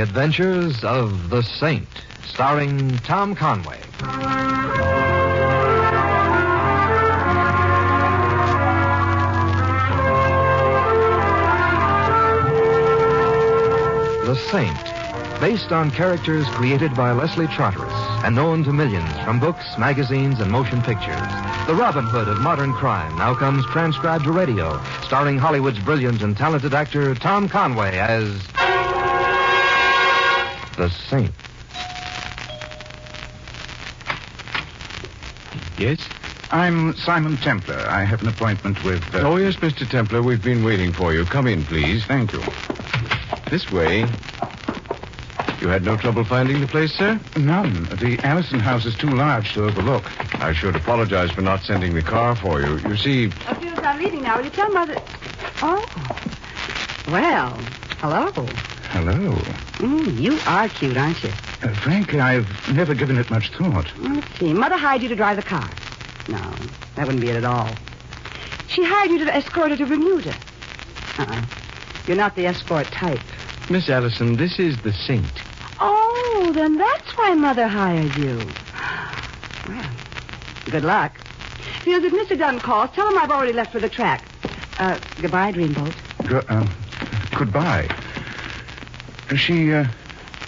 Adventures of the Saint, starring Tom Conway. The Saint, based on characters created by Leslie Charteris and known to millions from books, magazines, and motion pictures. The Robin Hood of modern crime now comes transcribed to radio, starring Hollywood's brilliant and talented actor Tom Conway as the Saint. Yes? I'm Simon Templar. I have an appointment with... Oh, yes, Mr. Templar. We've been waiting for you. Come in, please. Thank you. This way. You had no trouble finding the place, sir? None. The Allison house is too large to overlook. I should apologize for not sending the car for you. You see... As soon as I'm leaving now, will you tell Mother... Oh. Well, hello. Hello. You are cute, aren't you? Frankly, I've never given it much thought. Let's see. Mother hired you to drive the car. No, that wouldn't be it at all. She hired you to escort her to Bermuda. You're not the escort type. Miss Allison, this is the Saint. Oh, then that's why Mother hired you. Well, good luck. Fields, if Mr. Dunn calls, tell him I've already left for the track. Goodbye, Dreamboat. Goodbye. She,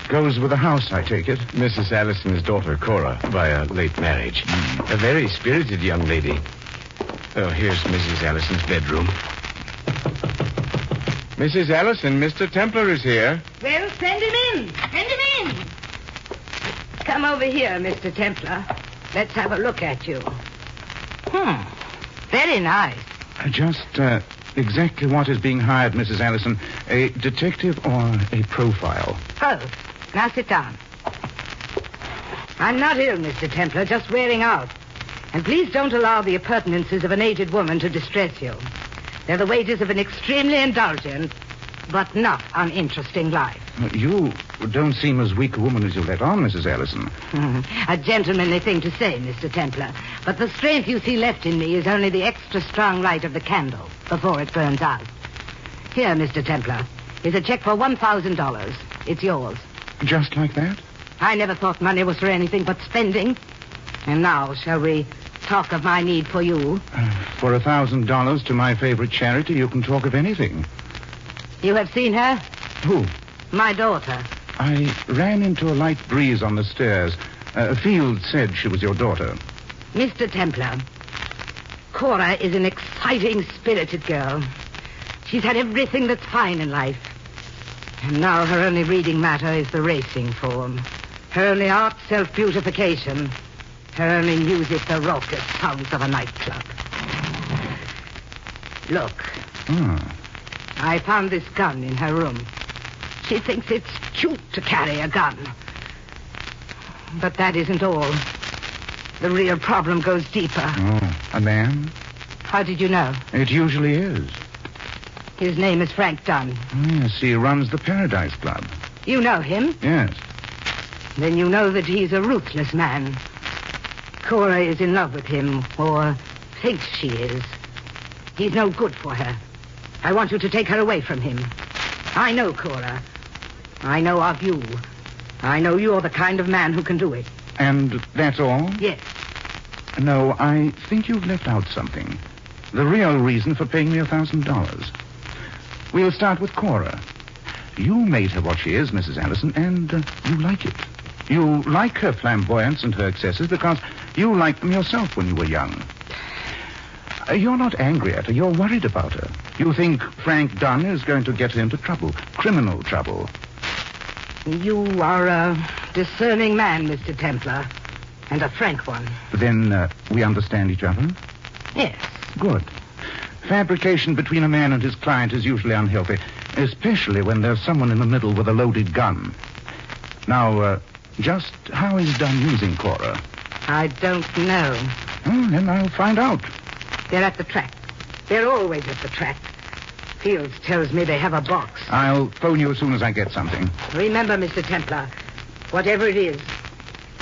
goes with the house, I take it. Mrs. Allison's daughter, Cora, by a late marriage. A very spirited young lady. Oh, here's Mrs. Allison's bedroom. Mrs. Allison, Mr. Templar is here. Well, send him in. Send him in. Come over here, Mr. Templar. Let's have a look at you. Very nice. Just, exactly what is being hired, Mrs. Allison? A detective or a profile? Both. Now sit down. I'm not ill, Mr. Templar, just wearing out. And please don't allow the appurtenances of an aged woman to distress you. They're the wages of an extremely indulgent, but not uninteresting life. You don't seem as weak a woman as you let on, Mrs. Allison. A gentlemanly thing to say, Mr. Templar. But the strength you see left in me is only the extra strong light of the candle before it burns out. Here, Mr. Templar, is a check for $1,000. It's yours. Just like that? I never thought money was for anything but spending. And now, shall we talk of my need for you? For $1,000 to my favorite charity, you can talk of anything. You have seen her? Who? My daughter. I ran into a light breeze on the stairs. Field said she was your daughter. Mr. Templar, Cora is an exciting, spirited girl. She's had everything that's fine in life. And now her only reading matter is the racing form. Her only art, self-beautification. Her only music, the raucous sounds of a nightclub. Look. I found this gun in her room. She thinks it's cute to carry a gun. But that isn't all. The real problem goes deeper. Oh, a man? How did you know? It usually is. His name is Frank Dunn. Yes, he runs the Paradise Club. You know him? Yes. Then you know that he's a ruthless man. Cora is in love with him, or thinks she is. He's no good for her. I want you to take her away from him. I know Cora. I know of you. I know you're the kind of man who can do it. And that's all? Yes. No, I think you've left out something. The real reason for paying me $1,000. We'll start with Cora. You made her what she is, Mrs. Allison, and you like it. You like her flamboyance and her excesses because you liked them yourself when you were young. You're not angry at her. You're worried about her. You think Frank Dunn is going to get her into trouble, criminal trouble. You are a discerning man, Mr. Templar, and a frank one. Then we understand each other? Yes. Good. Fabrication between a man and his client is usually unhealthy, especially when there's someone in the middle with a loaded gun. Now, just how is Dunn using Cora? I don't know. Oh, then I'll find out. They're at the track. They're always at the track. Fields tells me they have a box. I'll phone you as soon as I get something. Remember, Mr. Templar, whatever it is,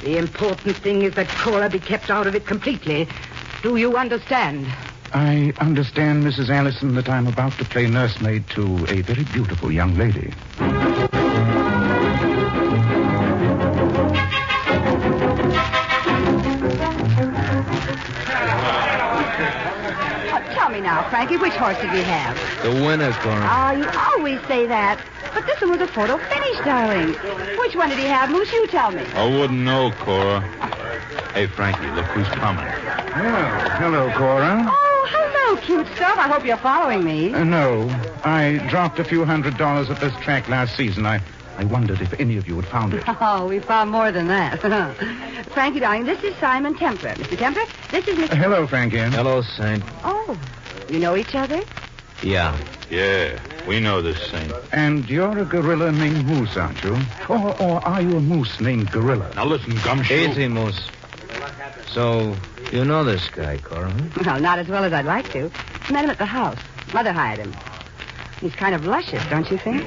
the important thing is that Cora be kept out of it completely. Do you understand? I understand, Mrs. Allison, that I'm about to play nursemaid to a very beautiful young lady. Tell me now, Frankie, which horse did you have? The winner, Cora. Oh, you always say that. But this one was a photo finish, darling. Which one did he have, Moose? You tell me. I wouldn't know, Cora. Hey, Frankie, look who's coming. Oh, hello, Cora. Oh, hello, cute stuff. I hope you're following me. No, I dropped a few $100s at this track last season. I wondered if any of you had found it. Oh, we found more than that. Frankie, darling, this is Simon Templer. Mr. Templer, this is Mr. Hello, Frankie. Hello, Saint. Oh, you know each other? Yeah. Yeah, we know this Saint. And you're a gorilla named Moose, aren't you? Or are you a moose named Gorilla? Now listen, Gumshoe. Easy, Moose. So, you know this guy, Cora, huh? Well, not as well as I'd like to. Met him at the house. Mother hired him. He's kind of luscious, don't you think?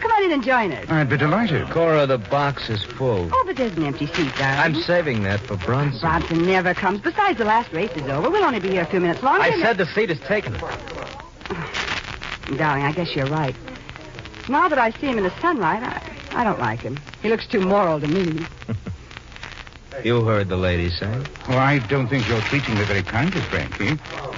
Come on in and join us. I'd be delighted. Cora, the box is full. Oh, but there's an empty seat, darling. I'm saving that for Bronson. Bronson never comes. Besides, the last race is over. We'll only be here a few minutes longer. I said the seat is taken. Darling, I guess you're right. Now that I see him in the sunlight, I don't like him. He looks too moral to me. You heard the lady say. Oh, I don't think you're treating me very kindly, Frankie.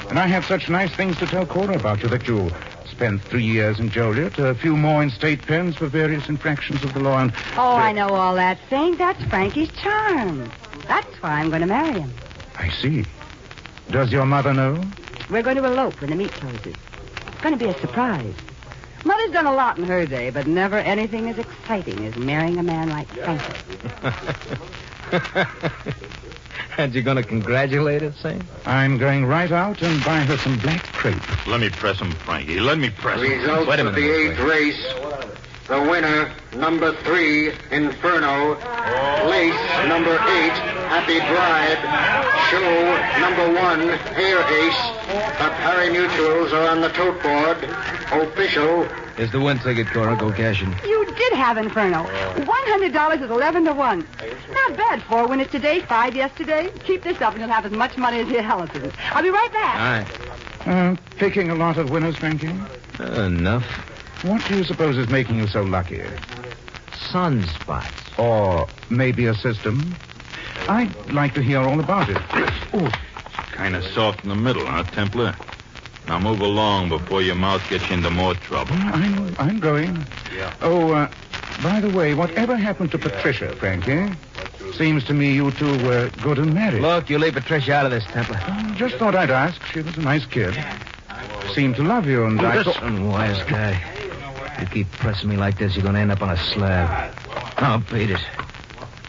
And I have such nice things to tell Cora about you that you spent 3 years in Joliet, a few more in state pens for various infractions of the law. And Oh, I know all that, Saint. That's Frankie's charm. That's why I'm going to marry him. I see. Does your mother know? We're going to elope when the meet closes. It's going to be a surprise. Mother's done a lot in her day, but never anything as exciting as marrying a man like Frankie. And you're going to congratulate her, Saint? I'm going right out and buy her some black crepe. Let me press him, Frankie. Let me press him. Results Wait a of minute, the wait. eighth race. The winner, number 3, Inferno. Place, number 8, Happy Bride. Show, number 1, Air Ace. The pari-mutuals are on the tote board. Official. Here's the win ticket, Cora. Go cash in. You did have Inferno. $100 is 11-1. Not bad. 4 winners today, 5 yesterday. Keep this up and you'll have as much money as the Ellisons. I'll be right back. All right. Picking a lot of winners, Frankie? Enough. What do you suppose is making you so lucky? Sunspots. Or maybe a system? I'd like to hear all about it. Oh, Kind of soft in the middle, huh, Templar? Now move along before your mouth gets you into more trouble. I'm going. Yeah. Oh, by the way, whatever happened to Patricia, Frankie? Seems to me you two were good and married. Look, you leave Patricia out of this, Templar. Just thought I'd ask. She was a nice kid. Seemed to love you, and I thought... Listen, wise guy. You keep pressing me like this, you're going to end up on a slab. Oh, beat it.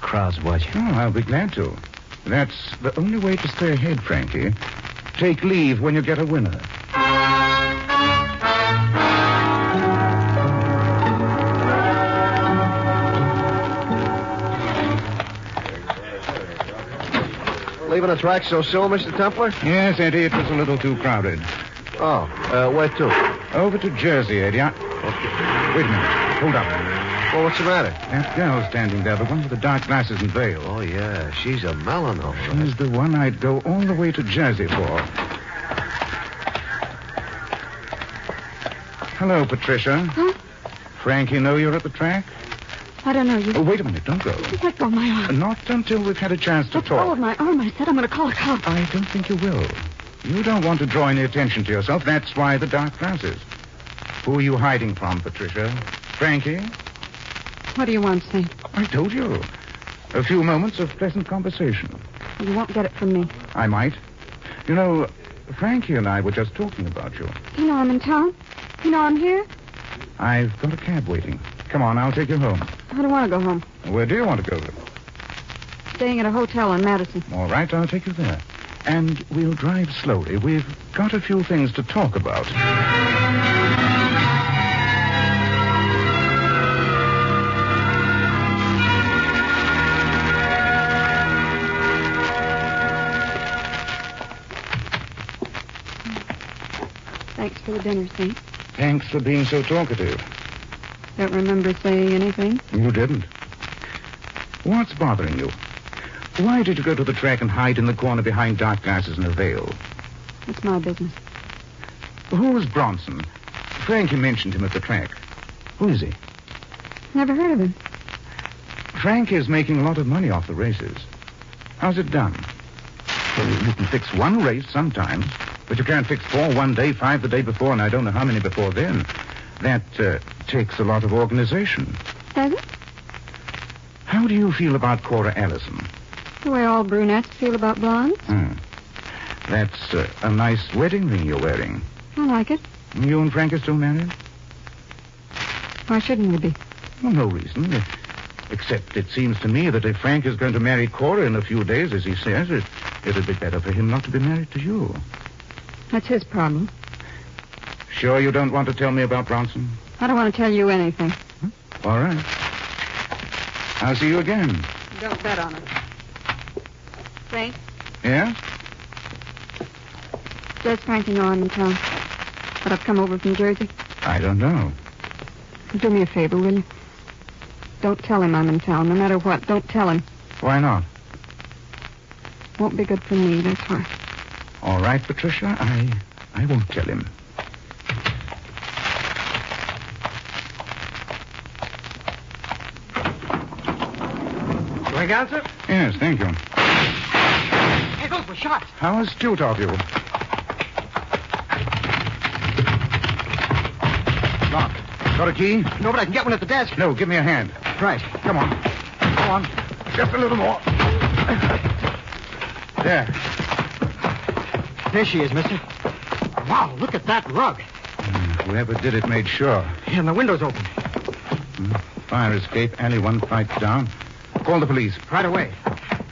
Crowd's watching. Oh, I'll be glad to. That's the only way to stay ahead, Frankie. Take leave when you get a winner. Leaving the track so soon, Mr. Templar? Yes, Eddie, it was a little too crowded. Oh, where to? Over to Jersey, Eddie. Wait a minute. Hold up. Well, what's the matter? That girl standing there, the one with the dark glasses and veil. Oh, yeah, she's a melon, all right. She's the one I'd go all the way to Jersey for. Hello, Patricia. Huh? Frankie know you're at the track? I don't know. You Oh, wait a minute. Don't go. let go of my arm. Not until we've had a chance to Let go of talk. my arm. I said I'm going to call a cop. I don't think you will. You don't want to draw any attention to yourself. That's why the dark glasses. Who are you hiding from, Patricia? Frankie? What do you want, Saint? I told you. A few moments of pleasant conversation. You won't get it from me. I might. You know, Frankie and I were just talking about you. You know I'm in town. You know I'm here. I've got a cab waiting. Come on, I'll take you home. I don't want to go home. Where do you want to go to? Staying at a hotel in Madison. All right, I'll take you there. And we'll drive slowly. We've got a few things to talk about. Thanks for the dinner, Saint. Thanks for being so talkative. Don't remember saying anything. You didn't. What's bothering you? Why did you go to the track and hide in the corner behind dark glasses and a veil? It's my business. Who's Bronson? Frankie mentioned him at the track. Who is he? Never heard of him. Frank is making a lot of money off the races. How's it done? Well, you can fix one race sometimes, but you can't fix 4 one day, 5 the day before, and I don't know how many before then. That takes a lot of organization. Does it? How do you feel about Cora Allison? The way all brunettes feel about blondes. That's a nice wedding ring you're wearing. I like it. You and Frank are still married? Why shouldn't we be? Well, no reason. Except it seems to me that if Frank is going to marry Cora in a few days, as he says, it'd be better for him not to be married to you. That's his problem. Sure you don't want to tell me about Bronson? I don't want to tell you anything. All right. I'll see you again. Don't bet on it. Frank? Yeah? Does Frankie know I'm in town? But I've come over from Jersey? I don't know. Do me a favor, will you? Don't tell him I'm in town, no matter what. Don't tell him. Why not? Won't be good for me, that's why. All right, Patricia. I won't tell him. Going down, sir? Yes, thank you. Hey, those were shots. How astute of you. Locked. Got a key? No, but I can get one at the desk. No, give me a hand. Right. Come on. Go on. Just a little more. There. There she is, mister. Wow, look at that rug. Whoever did it made sure. Yeah, and the window's open. Fire escape, alley 1 flight down. Call the police. Right away.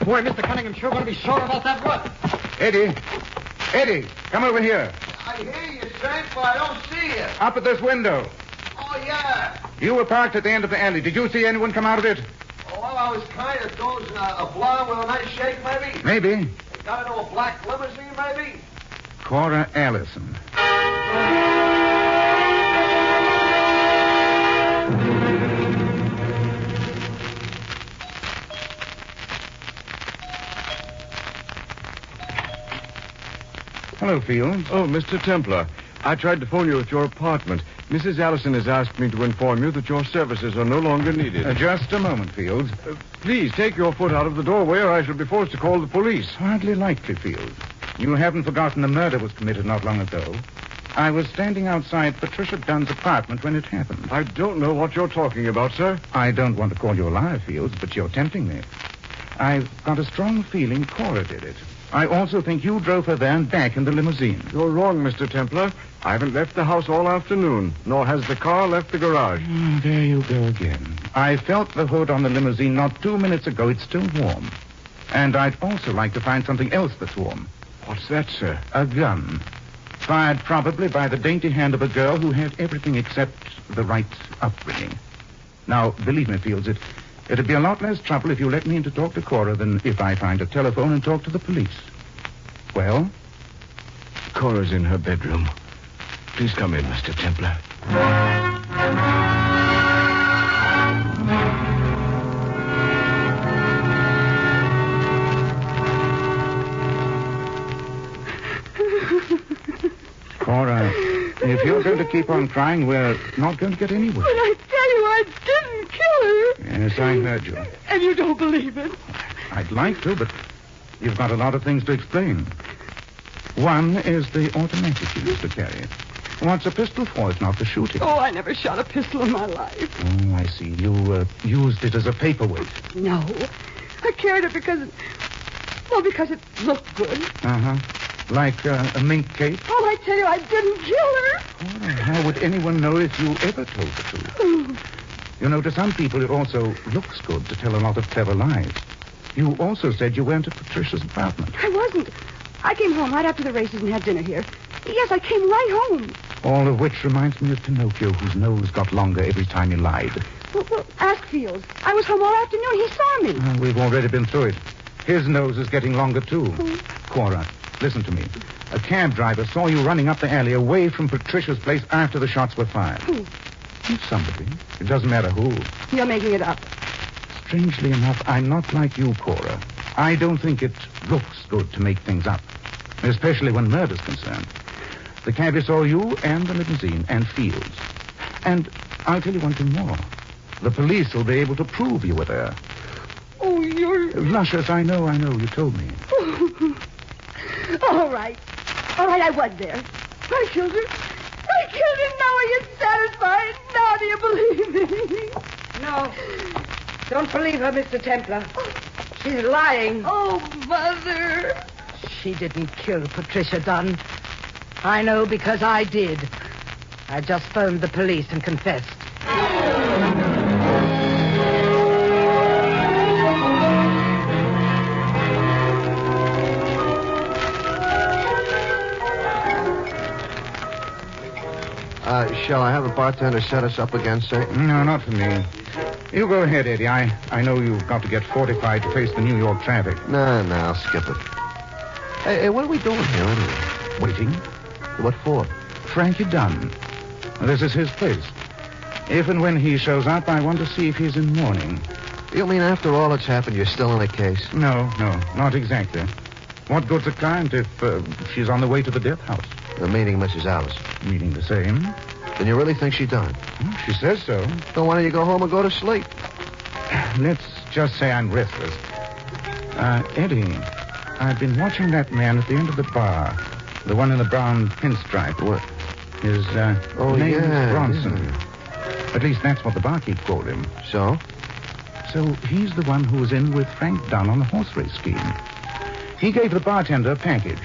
Boy, Mr. Cunningham's sure going to be sore about that rug. Eddie, come over here. I hear you, Frank, but I don't see you. Up at this window. Oh, yeah. You were parked at the end of the alley. Did you see anyone come out of it? Oh, well, I was kind of dozing. A blonde with a nice shake, maybe? Maybe. Got into a black limousine, maybe? Cora Allison. Hello, Fields. Oh, Mr. Templar. I tried to phone you at your apartment. Mrs. Allison has asked me to inform you that your services are no longer needed. Just a moment, Fields. Please take your foot out of the doorway or I shall be forced to call the police. Hardly likely, Fields. You haven't forgotten a murder was committed not long ago. I was standing outside Patricia Dunn's apartment when it happened. I don't know what you're talking about, sir. I don't want to call you a liar, Fields, but you're tempting me. I've got a strong feeling Cora did it. I also think you drove her there and back in the limousine. You're wrong, Mr. Templar. I haven't left the house all afternoon, nor has the car left the garage. There you go again. I felt the hood on the limousine not 2 minutes ago. It's still warm. And I'd also like to find something else that's warm. What's that, sir? A gun. Fired probably by the dainty hand of a girl who had everything except the right upbringing. Now, believe me, Fields, it'd be a lot less trouble if you let me in to talk to Cora than if I find a telephone and talk to the police. Well? Cora's in her bedroom. Please come in, Mr. Templar. Cora, if you're going to keep on crying, we're not going to get anywhere. But I tell you, I didn't kill her. Yes, I heard you. And you don't believe it. I'd like to, but you've got a lot of things to explain. One is the automatic you used to carry. What's a pistol for if not for shooting? Oh, I never shot a pistol in my life. Oh, I see. You used it as a paperweight. No. I carried it because it looked good. Uh-huh. Like a mink cape? Oh, I tell you, I didn't kill her. Oh, how would anyone know if you ever told the truth? You know, to some people it also looks good to tell a lot of clever lies. You also said you went to Patricia's apartment. I wasn't. I came home right after the races and had dinner here. Yes, I came right home. All of which reminds me of Pinocchio, whose nose got longer every time he lied. Well, ask Fields. I was home all afternoon. He saw me. We've already been through it. His nose is getting longer, too. Cora, listen to me. A cab driver saw you running up the alley away from Patricia's place after the shots were fired. Who? Somebody. It doesn't matter who. You're making it up. Strangely enough, I'm not like you, Cora. I don't think it looks good to make things up, especially when murder's concerned. The cabbie saw you and the limousine and Fields. And I'll tell you one thing more. The police will be able to prove you were there. Oh, you're... Luscious, I know, you told me. All right. All right, I was there. I killed her. I killed her. Now are you satisfied? Now do you believe me? No. Don't believe her, Mr. Templar. She's lying. Oh, Mother. She didn't kill Patricia Dunn. I know because I did. I just phoned the police and confessed. Shall I have a bartender set us up again, sir? No, not for me. You go ahead, Eddie. I know you've got to get fortified to face the New York traffic. No, I'll skip it. Hey, what are we doing here, anyway? Waiting. What for? Frankie Dunn. This is his place. If and when he shows up, I want to see if he's in mourning. You mean after all that's happened, you're still in the case? No, not exactly. What good's a client if she's on the way to the death house? Meaning Mrs. Alice. Meaning the same. Then you really think she done? She says so. Then why don't you go home and go to sleep? Let's just say I'm restless. Eddie, I've been watching that man at the end of the bar. The one in the brown pinstripe. What? His name is Bronson. Yeah. At least that's what the barkeep called him. So? So he's the one who was in with Frank Dunn on the horse race scheme. He gave the bartender a package.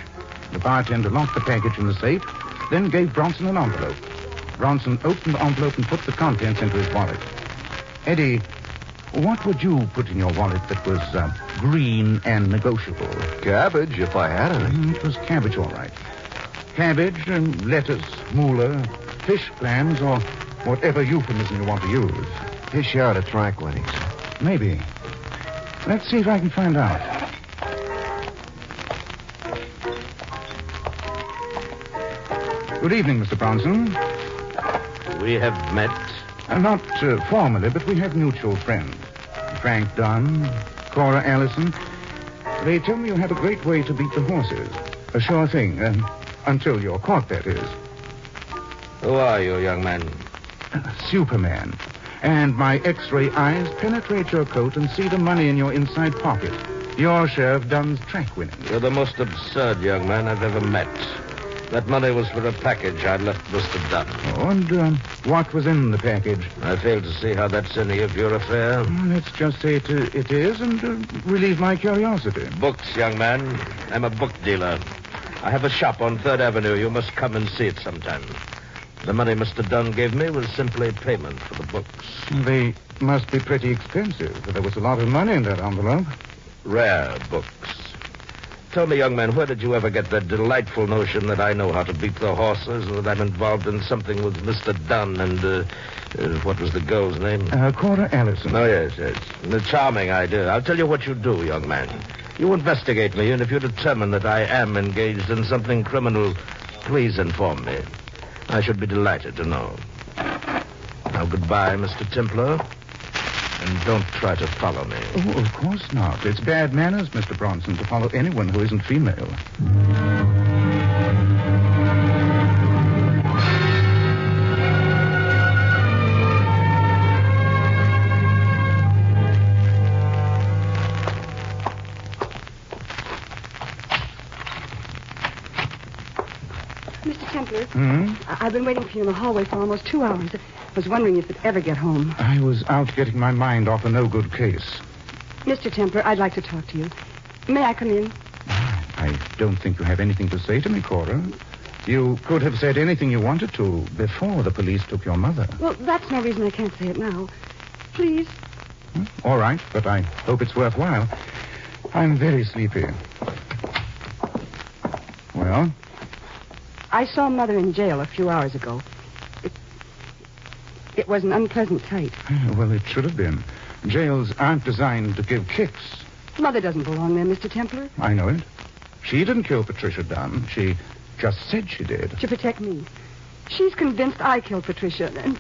The bartender locked the package in the safe, then gave Bronson an envelope. Bronson opened the envelope and put the contents into his wallet. Eddie, what would you put in your wallet that was green and negotiable? Cabbage, if I had any. It was cabbage, all right. Cabbage and lettuce, moolah, fish clams, or whatever euphemism you want to use. Fish out of tranquilities. Maybe. Let's see if I can find out. Good evening, Mr. Bronson. We have met. Not formally, but we have mutual friends. Frank Dunn, Cora Allison. They tell me you have a great way to beat the horses. A sure thing. Until you're caught, that is. Who are you, young man? Superman. And my X-ray eyes penetrate your coat and see the money in your inside pocket. Your share of Dunn's track winning. You're the most absurd young man I've ever met. That money was for a package I'd left Mr. Dunn. Oh, and what was in the package? I fail to see how that's any of your affair. Let's just say it is and relieve my curiosity. Books, young man. I'm a book dealer. I have a shop on 3rd Avenue. You must come and see it sometime. The money Mr. Dunn gave me was simply payment for the books. They must be pretty expensive. There was a lot of money in that envelope. Rare books. Tell me, young man, where did you ever get that delightful notion that I know how to beat the horses and that I'm involved in something with Mr. Dunn and, what was the girl's name? Cora Allison. Oh, yes. A charming idea. I'll tell you what you do, young man. You investigate me, and if you determine that I am engaged in something criminal, please inform me. I should be delighted to know. Now, goodbye, Mr. Templar. And don't try to follow me. Oh, of course not. It's bad manners, Mr. Bronson, to follow anyone who isn't female. Mr. Templar. Hmm? I've been waiting for you in the hallway for almost 2 hours. I was wondering if you'd ever get home. I was out getting my mind off a no-good case. Mr. Templar, I'd like to talk to you. May I come in? I don't think you have anything to say to me, Cora. You could have said anything you wanted to before the police took your mother. Well, that's no reason I can't say it now. Please. All right, but I hope it's worthwhile. I'm very sleepy. Well? I saw Mother in jail a few hours ago. It was an unpleasant sight. Well, it should have been. Jails aren't designed to give kicks. Mother doesn't belong there, Mr. Templar. I know it. She didn't kill Patricia Dunn. She just said she did. To protect me. She's convinced I killed Patricia. And,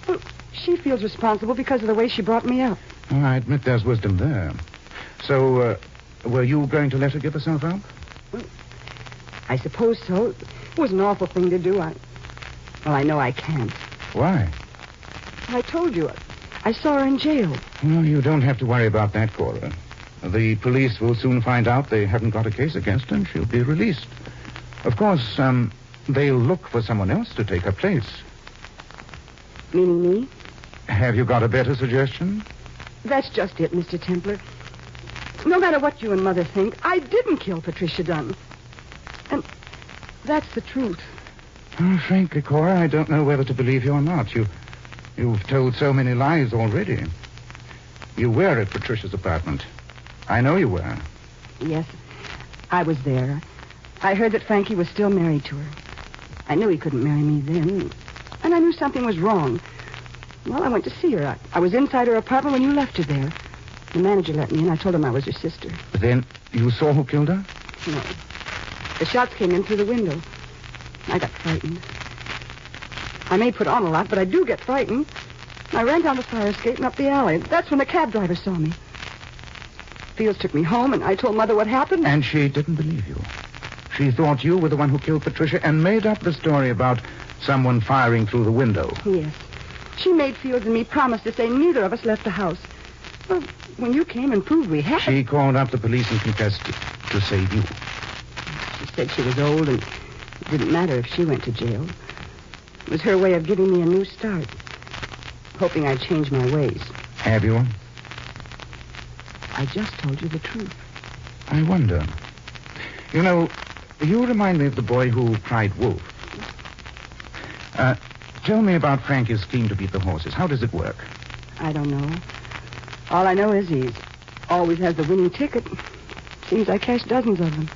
well, she feels responsible because of the way she brought me up. Oh, I admit there's wisdom there. So, were you going to let her give herself up? Well, I suppose so. It was an awful thing to do. I know I can't. Why? I told you. I saw her in jail. Well, you don't have to worry about that, Cora. The police will soon find out they haven't got a case against her and she'll be released. Of course, they'll look for someone else to take her place. Meaning me? Have you got a better suggestion? That's just it, Mr. Templar. No matter what you and Mother think, I didn't kill Patricia Dunn. And that's the truth. Oh, frankly, Cora, I don't know whether to believe you or not. You've told so many lies already. You were at Patricia's apartment. I know you were. Yes, I was there. I heard that Frankie was still married to her. I knew he couldn't marry me then, and I knew something was wrong. Well, I went to see her. I was inside her apartment when you left her there. The manager let me in. I told him I was her sister. Then you saw who killed her? No. The shots came in through the window. I got frightened. I may put on a lot, but I do get frightened. I ran down the fire escape and up the alley. That's when the cab driver saw me. Fields took me home, and I told Mother what happened. And she didn't believe you. She thought you were the one who killed Patricia and made up the story about someone firing through the window. Yes. She made Fields and me promise to say neither of us left the house. Well, when you came and proved we had... She called up the police and confessed to save you. She said she was old and it didn't matter if she went to jail. It was her way of giving me a new start. Hoping I'd change my ways. Have you? I just told you the truth. I wonder. You know, you remind me of the boy who cried wolf. Tell me about Frankie's scheme to beat the horses. How does it work? I don't know. All I know is he always has the winning ticket. Seems I cashed dozens of them.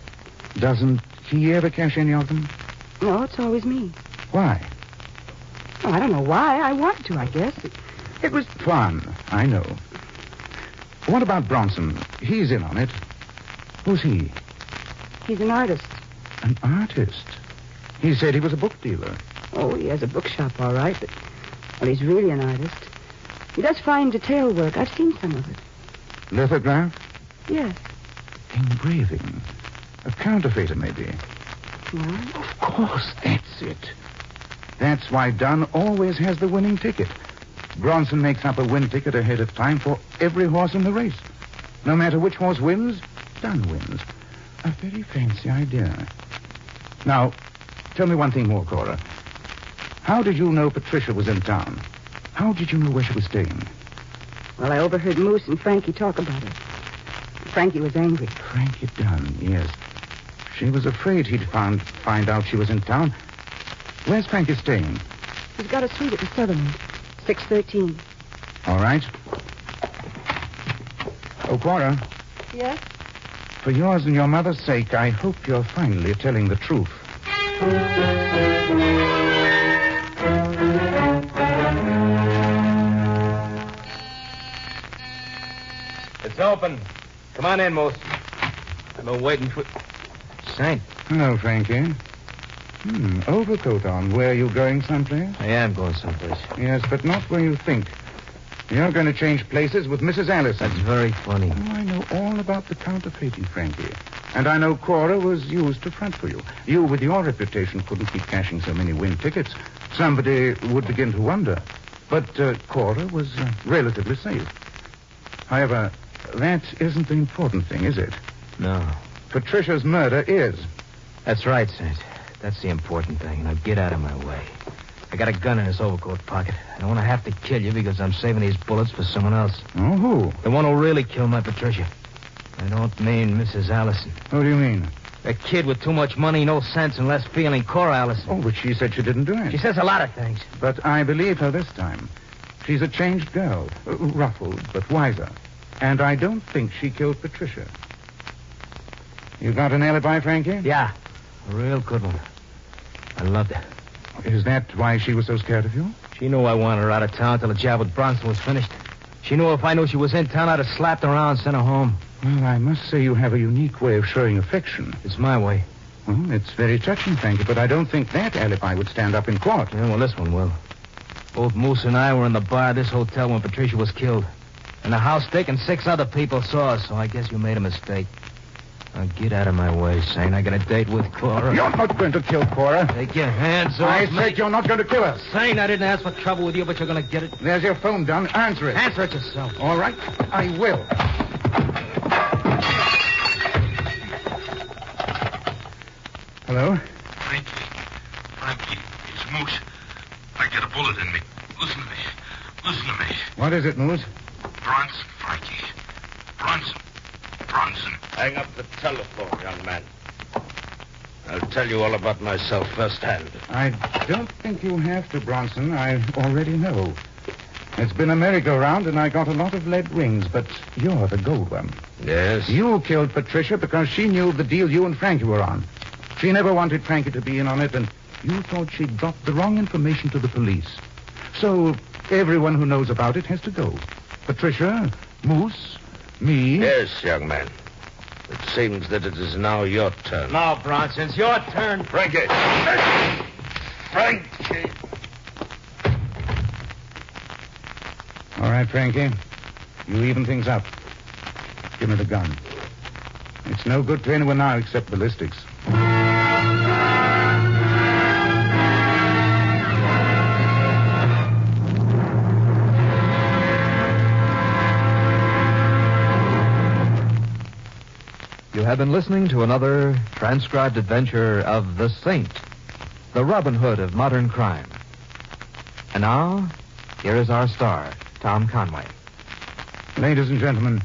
Doesn't he ever cash any of them? No, it's always me. Why? Oh, I don't know why. I wanted to, I guess. It was... Fun, I know. What about Bronson? He's in on it. Who's he? He's an artist. An artist? He said he was a book dealer. Oh, he has a bookshop, all right, but... Well, he's really an artist. He does fine detail work. I've seen some of it. Lithograph? Yes. Engraving. A counterfeiter, maybe. Well? Of course, that's it. That's why Dunn always has the winning ticket. Bronson makes up a win ticket ahead of time for every horse in the race. No matter which horse wins, Dunn wins. A very fancy idea. Now, tell me one thing more, Cora. How did you know Patricia was in town? How did you know where she was staying? Well, I overheard Moose and Frankie talk about it. Frankie was angry. Frankie Dunn, yes. She was afraid he'd find out she was in town. Where's Frankie staying? He's got a suite at the Sutherland. 613. All right. Oh, Cora. Yes? For yours and your mother's sake, I hope you're finally telling the truth. It's open. Come on in, Moose. I've been waiting for... Saint. Hello, Frankie. Overcoat on. Where are you going someplace? I am going someplace. Yes, but not where you think. You're going to change places with Mrs. Allison. That's very funny. Oh, I know all about the counterfeiting, Frankie. And I know Cora was used to front for you. You, with your reputation, couldn't keep cashing so many win tickets. Somebody would begin to wonder. But Cora was relatively safe. However, that isn't the important thing, is it? No. Patricia's murder is. That's right, Saint. That's the important thing. Now get out of my way. I got a gun in his overcoat pocket. I don't want to have to kill you because I'm saving these bullets for someone else. Oh, who? The one who really killed my Patricia. I don't mean Mrs. Allison. What do you mean? A kid with too much money, no sense, and less feeling, Cora Allison. Oh, but she said she didn't do it. She says a lot of things. But I believe her this time. She's a changed girl. Ruffled, but wiser. And I don't think she killed Patricia. You got an alibi, Frankie? Yeah. A real good one. I loved her. Is that why she was so scared of you? She knew I wanted her out of town till the job with Bronson was finished. She knew if I knew she was in town, I'd have slapped her around and sent her home. Well, I must say you have a unique way of showing affection. It's my way. Well, it's very touching, Frankie, but I don't think that alibi would stand up in court. Yeah, well, this one will. Both Moose and I were in the bar at this hotel when Patricia was killed. And the house Dick and 6 other people saw us, so I guess you made a mistake. Now get out of my way, Saint. I got a date with Cora. You're not going to kill Cora. Take your hands off I me. said you're not going to kill her. Saint, I didn't ask for trouble with you, but you're going to get it. There's your phone, Dunn. Answer it. Answer it yourself. All right, I will. Hello? Frankie, it's Moose. I get a bullet in me. Listen to me. What is it, Moose? Bronson, Frankie. Bronson. Hang up the telephone, young man. I'll tell you all about myself firsthand. I don't think you have to, Bronson. I already know. It's been a merry-go-round, and I got a lot of lead rings, but you're the gold one. Yes? You killed Patricia because she knew of the deal you and Frankie were on. She never wanted Frankie to be in on it, and you thought she'd dropped the wrong information to the police. So everyone who knows about it has to go. Patricia, Moose, me. Yes, young man. It seems that it is now your turn. No, Bronson, it's your turn. Frankie! Frankie! All right, Frankie. You even things up. Give me the gun. It's no good to anyone now except ballistics. You have been listening to another transcribed adventure of the Saint, the Robin Hood of modern crime. And now, here is our star, Tom Conway. Ladies and gentlemen,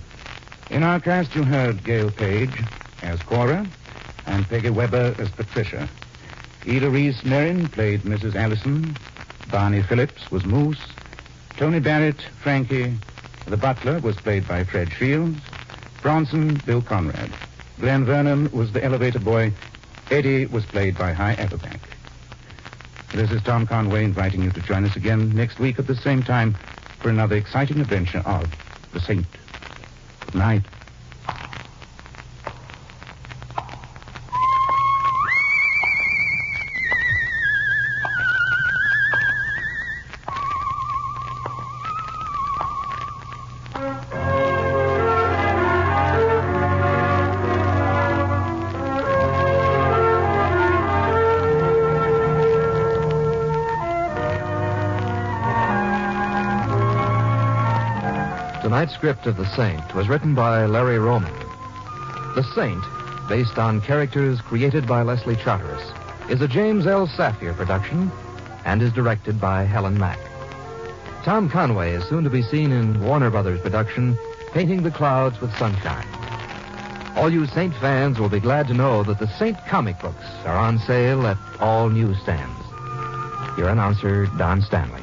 in our cast you heard Gail Page as Cora and Peggy Weber as Patricia. Eda Reese Merrin played Mrs. Allison. Barney Phillips was Moose. Tony Barrett, Frankie. The butler was played by Fred Shields. Bronson, Bill Conrad. Glenn Vernon was the elevator boy. Eddie was played by High Everback. This is Tom Conway inviting you to join us again next week at the same time for another exciting adventure of The Saint. Good night. Tonight's script of The Saint was written by Larry Roman. The Saint, based on characters created by Leslie Charteris, is a James L. Safier production and is directed by Helen Mack. Tom Conway is soon to be seen in Warner Brothers production, Painting the Clouds with Sunshine. All you Saint fans will be glad to know that the Saint comic books are on sale at all newsstands. Your announcer, Don Stanley.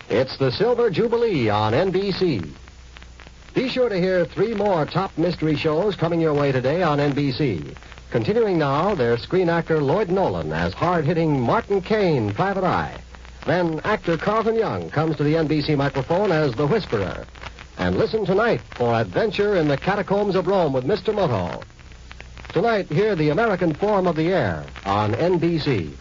It's the Silver Jubilee on NBC. Be sure to hear 3 more top mystery shows coming your way today on NBC. Continuing now, there's screen actor Lloyd Nolan as hard-hitting Martin Kane, Private Eye. Then actor Carlton Young comes to the NBC microphone as the Whisperer. And listen tonight for Adventure in the Catacombs of Rome with Mr. Moto. Tonight, hear the American Form of the Air on NBC.